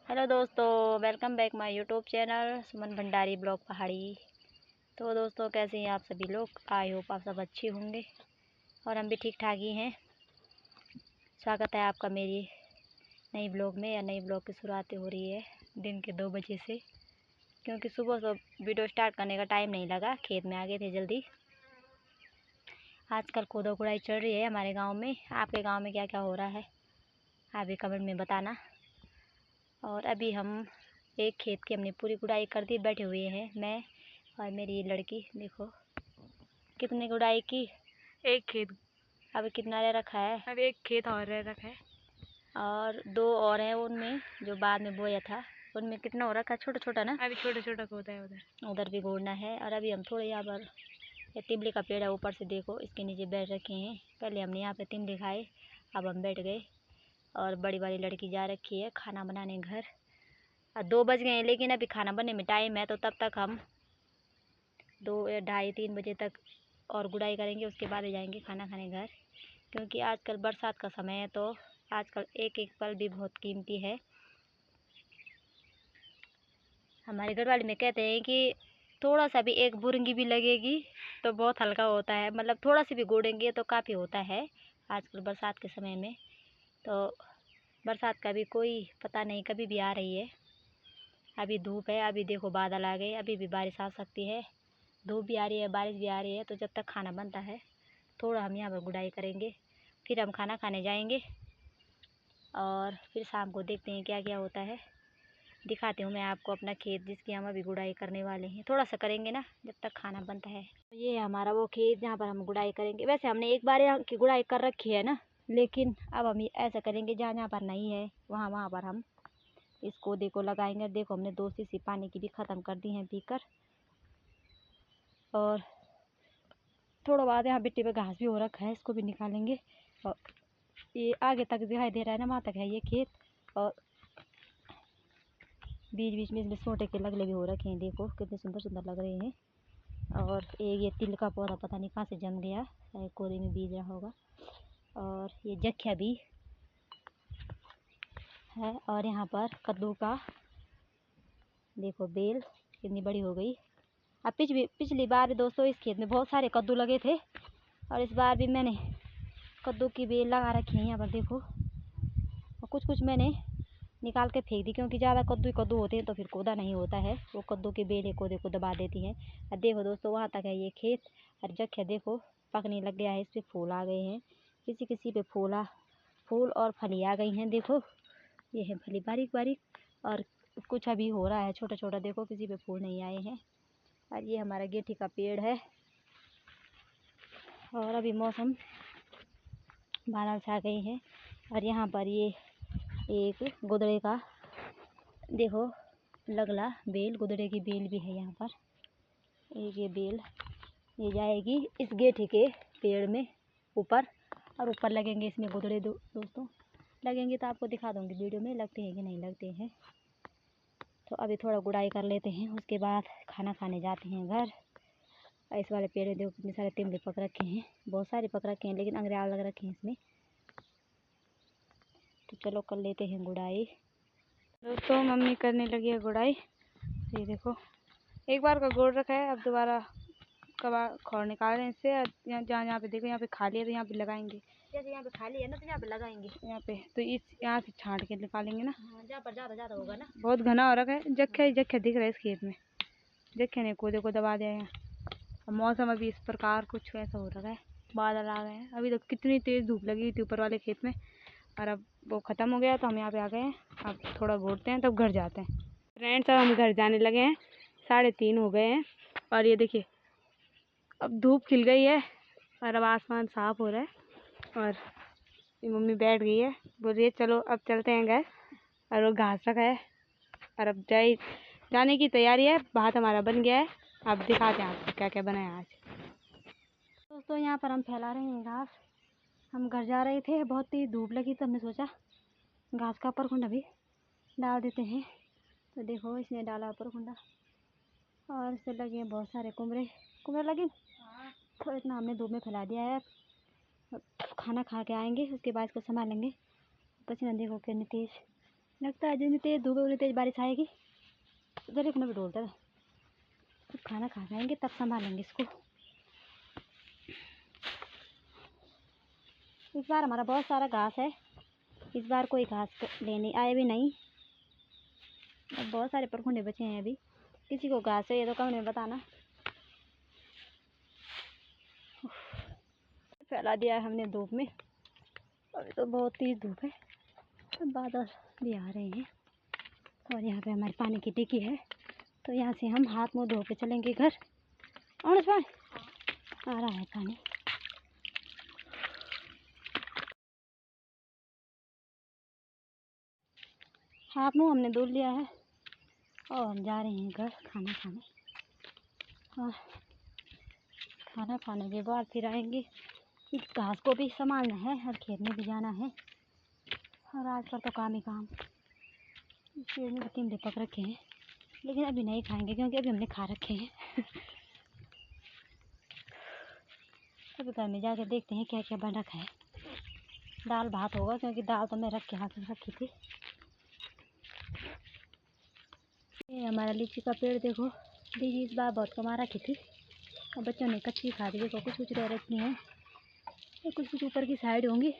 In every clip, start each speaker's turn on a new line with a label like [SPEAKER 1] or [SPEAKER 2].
[SPEAKER 1] Hello दोस्तों, welcome back my YouTube channel Suman Bhandari blog पहाड़ी। तो दोस्तों, कैसे हैं आप सभी लोग? आई होप आप सब अच्छे होंगे और हम भी ठीक ठाक ही हैं। स्वागत है आपका मेरी नई ब्लॉग में। या नई ब्लॉग की शुरुआत हो रही है दिन के 2 बजे से, क्योंकि सुबह सुबह वीडियो स्टार्ट करने का टाइम नहीं लगा। खेत में आ गए थे जल्दी। आजकल कोदो कुड़ाई चल रही है हमारे गाँव में। आपके गाँव में क्या क्या हो रहा है आप भी कमेंट में बताना। और अभी हम एक खेत की हमने पूरी गुड़ाई कर दी, बैठे हुए हैं मैं और मेरी ये लड़की। देखो कितनी गुड़ाई की।
[SPEAKER 2] एक खेत
[SPEAKER 1] अभी कितना रह रखा है?
[SPEAKER 2] अब एक खेत और रह रखा है
[SPEAKER 1] और 2 और हैं उनमें, जो बाद में बोया था उनमें कितना हो रखा है? छोटा छोटा ना,
[SPEAKER 2] अभी छोटा छोटा पौधा है उधर।
[SPEAKER 1] उधर भी गोड़ना है। और अभी हम थोड़े यहाँ पर, ये तिमली का पेड़ है ऊपर से, देखो इसके नीचे बैठ रखे हैं। पहले हमने यहाँ पे तिमली खाए, अब हम बैठ गए। और बड़ी वाली लड़की जा रखी है खाना बनाने घर। 2 बज गए हैं, लेकिन अभी खाना बनने में टाइम है, तो तब तक हम 2 या ढाई 3 बजे तक और गुड़ाई करेंगे। उसके बाद जाएंगे खाना खाने घर, क्योंकि आजकल बरसात का समय है, तो आजकल एक एक पल भी बहुत कीमती है। हमारे घर वाले में कहते हैं कि थोड़ा सा भी एक बुरंगी भी लगेगी तो बहुत हल्का होता है, मतलब थोड़ा सी भी गोड़ेंगे तो काफ़ी होता है आजकल बरसात के समय में। तो बरसात का भी कोई पता नहीं, कभी भी आ रही है। अभी धूप है, अभी देखो बादल आ गए, अभी भी बारिश आ सकती है। धूप भी आ रही है, बारिश भी आ रही है। तो जब तक खाना बनता है थोड़ा हम यहाँ पर गुड़ाई करेंगे, फिर हम खाना खाने जाएंगे। और फिर शाम को देखते हैं क्या क्या होता है। दिखाती हूँ मैं आपको अपना खेत, जिसकी हम अभी गुड़ाई करने वाले हैं। थोड़ा सा करेंगे ना जब तक खाना बनता है। ये है हमारा वो खेत जहाँ पर हम गुड़ाई करेंगे। वैसे हमने एक बार यहाँ की गुड़ाई कर रखी है ना, लेकिन अब हम ऐसा करेंगे जहाँ जहाँ पर नहीं है वहाँ वहाँ पर हम इसको देखो लगाएंगे। देखो हमने 2 सीसी पानी की भी ख़त्म कर दी हैं पीकर। और थोड़ा बाद यहाँ मिट्टी पे घास भी हो रखा है, इसको भी निकालेंगे। और ये आगे तक दिखाई दे रहा है ना, वहाँ तक है ये खेत। और बीच बीच में इसमें छोटे के लगले भी हो रखे हैं, देखो कितने सुंदर सुंदर लग रहे हैं। और एक ये तिल का पौधा पता नहीं कहाँ से जम गया, कोरे में बीज रहा होगा। और ये जख्या भी है। और यहाँ पर कद्दू का देखो बेल कितनी बड़ी हो गई। अब पिछली बार दोस्तों इस खेत में बहुत सारे कद्दू लगे थे, और इस बार भी मैंने कद्दू की बेल लगा रखी है यहाँ पर, देखो। और कुछ कुछ मैंने निकाल के फेंक दी, क्योंकि ज़्यादा कद्दू ही कद्दू होते हैं तो फिर कोदा नहीं होता है। वो कद्दू की बेलें कोदे को दबा देती हैं। और देखो दोस्तों वहाँ तक है ये खेत। और जख्या देखो पकने लग गया है, इस पर फूल आ गए हैं। किसी किसी पे फूल और फली आ गई हैं, देखो ये है फली बारीक बारीक। और कुछ अभी हो रहा है छोटा छोटा, देखो किसी पे फूल नहीं आए हैं। और ये हमारा गेठी का पेड़ है। और अभी मौसम बादल छा गए हैं। और यहाँ पर ये एक गुदड़े का देखो लगला बेल, गुदड़े की बेल भी है यहाँ पर। एक ये बेल ये जाएगी इस गेठी के पेड़ में ऊपर, और ऊपर लगेंगे इसमें गुदड़े। दोस्तों लगेंगे तो आपको दिखा दूँगी वीडियो में, लगते हैं कि नहीं लगते हैं। तो अभी थोड़ा गुड़ाई कर लेते हैं, उसके बाद खाना खाने जाते हैं घर। इस वाले पेड़ में देखो कितने सारे तिमले पक रखे हैं, बहुत सारे पक रखे हैं, लेकिन अंग्रेयाल लग रखे हैं इसमें। तो चलो कर लेते हैं गुड़ाई।
[SPEAKER 2] दोस्तों मम्मी करने लगी है गुड़ाई। ये देखो एक बार का गोड़ रखा है, अब दोबारा कबा खौर निकाल रहे हैं इससे। यहाँ जहाँ जहाँ पे देखो यहाँ पे खाली है तो यहाँ पे लगाएंगे।
[SPEAKER 1] जैसे यहाँ पे खाली है ना तो यहाँ पे लगाएंगे।
[SPEAKER 2] यहाँ पे तो इस यहाँ से छांट के निकालेंगे ना।
[SPEAKER 1] हाँ, जहाँ पर ज़्यादा होगा ना।
[SPEAKER 2] बहुत घना हो रखा है। जख्या ही जख्या दिख रहा है इस खेत में। जख्या ने कोदे को दबा दिया है यहाँ। मौसम अभी इस प्रकार कुछ ऐसा हो रखा है, बादल आ गए हैं। अभी तो कितनी तेज़ धूप लगी थी ऊपर वाले खेत में, और अब वो ख़त्म हो गया तो हम यहाँ पे आ गए हैं। अब थोड़ा घूरते हैं तब घर जाते हैं। फ्रेंड्स अब हम घर जाने लगे हैं, 3:30 हो गए हैं। और ये देखिए अब धूप खिल गई है और अब आसमान साफ हो रहा है। और ये मम्मी बैठ गई है, बोल रही है चलो अब चलते हैं घर। और वो घास रखा है और अब जाने की तैयारी है। भात हमारा बन गया है, अब दिखाते हैं आपको क्या क्या बना है आज।
[SPEAKER 1] दोस्तों यहाँ पर हम फैला रहे हैं घास। हम घर जा रहे थे, बहुत तेज धूप लगी तो हमने सोचा घास का ऊपर खुंडा भी डाल देते हैं। तो देखो इसने डाला ऊपर खुंडा, और इससे लगे हैं बहुत सारे कुमरे लगे। तो इतना हमने धूप में फैला दिया है। खाना खा के आएंगे, उसके बाद इसको संभालेंगे। पसीना देखो कितनी तेज लगता है जितनी तेज़ धूप है उतनी तेज़ बारिश आएगी। उधर एक भी डोलता है। तो खाना खा जाएंगे तब संभालेंगे इसको। इस बार हमारा बहुत सारा घास है। इस बार कोई घास लेने आए भी नहीं। अब बहुत सारे परखुंडे बचे हैं अभी। किसी को घास है ये तो कमेंट में बताना। फैला दिया है हमने धूप में। अभी तो बहुत तेज धूप है। बादल भी आ रहे हैं और यहाँ पे हमारी पानी की टिकी है। तो यहाँ से हम हाथ मुँह धो के चलेंगे घर। और आ रहा है पानी। हाथ मुँह हमने धो लिया है और हम जा रहे हैं घर खाना खाने। और खाना खाने के बाद फिर आएंगे। इस घास को भी संभालना है और खेत में भी जाना है। और आज पर तो काम ही काम। पेड़ में टिंडे पक रखे हैं लेकिन अभी नहीं खाएंगे क्योंकि अभी हमने खा रखे हैं। अभी घर में जाकर देखते हैं क्या क्या बन रखा है। दाल भात होगा क्योंकि दाल तो मैं रख के हाथ में रखी थी। ये हमारा लीची का पेड़ देखो। लीची इस बार बहुत कमा रखी थी और बच्चों ने कच्ची खा दी। देखो कुछ कुछ रह रखी हैं। ये कुछ कुछ ऊपर की साइड होंगी।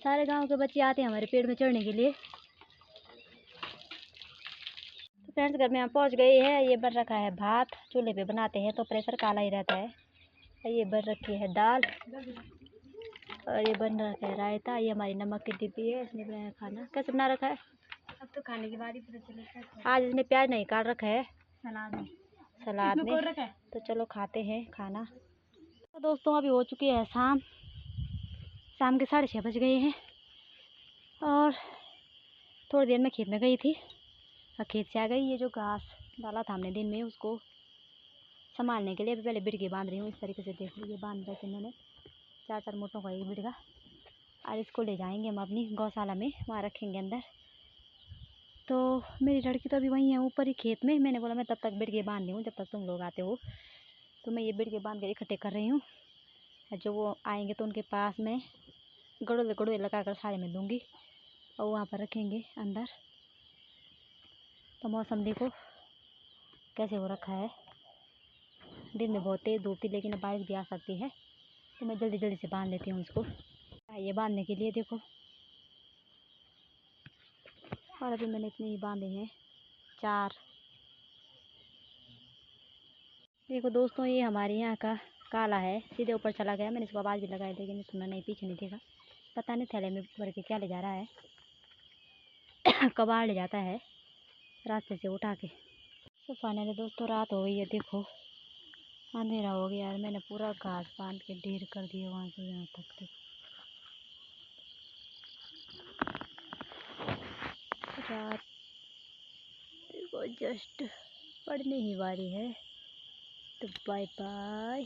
[SPEAKER 1] सारे गांव के बच्चे आते हैं हमारे पेड़ में चढ़ने के लिए। तो फ्रेंड्स घर में हम पहुंच गए हैं। ये बन रखा है भात। चूल्हे पे बनाते हैं तो प्रेशर काला ही रहता है। ये बन रखी है दाल और ये बन रखा है रायता। ये हमारी नमक की डिब्बी है। इसने बनाया खाना। कैसे बना रखा है?
[SPEAKER 2] अब तो खाने की बारी पता चली।
[SPEAKER 1] आज इसने प्याज नहीं काट रखा है सलाद में।
[SPEAKER 2] रखा है।
[SPEAKER 1] तो चलो खाते हैं खाना। तो दोस्तों अभी हो चुकी है शाम के 6:30 बज गए हैं। और थोड़ी देर में खेत में गई थी और खेत से आ गई। ये जो घास डाला था हमने दिन में उसको संभालने के लिए अभी पहले बिड़के बांध रही हूँ। इस तरीके से देख लीजिए बांध रखे इन्होंने 4-4 मोटों का एक बिड़का। और इसको ले जाएंगे हम अपनी गौशाला में, वहाँ रखेंगे अंदर। तो मेरी लड़की तो अभी वहीं है ऊपर ही खेत में। मैंने बोला मैं तब तक बिड़के बांध रही हूँ जब तक तुम लोग आते हो। तो मैं ये बिड़के बांध कर इकट्ठे कर रही हूँ। जो वो आएंगे तो उनके पास में गड़ोले लगा कर सारे में दूँगी और वहाँ पर रखेंगे अंदर। तो मौसम देखो कैसे हो रखा है। दिन में बहुत तेज़ धूप थी लेकिन अब बारिश भी आ सकती है। तो मैं जल्दी जल्दी से बांध लेती हूँ इसको। ये बांधने के लिए देखो। और अभी मैंने इतने ही बांधे हैं 4। देखो दोस्तों ये हमारे यहाँ का काला है। सीधे ऊपर चला गया। मैंने इसको आवाज़ भी लगाई लेकिन सुना नहीं, पीछे नहीं देखा। पता नहीं थैले में भर के क्या ले जा रहा है। कबाड़ ले जाता है रास्ते से उठा के। तो फाइनली दोस्तों रात हो गई है। देखो अंधेरा हो गया यार। मैंने पूरा घास बांध के ढेर कर दिया वहाँ से यहाँ तक। देखो रात देखो जस्ट पड़ने ही वाली है। तो बाय बाय।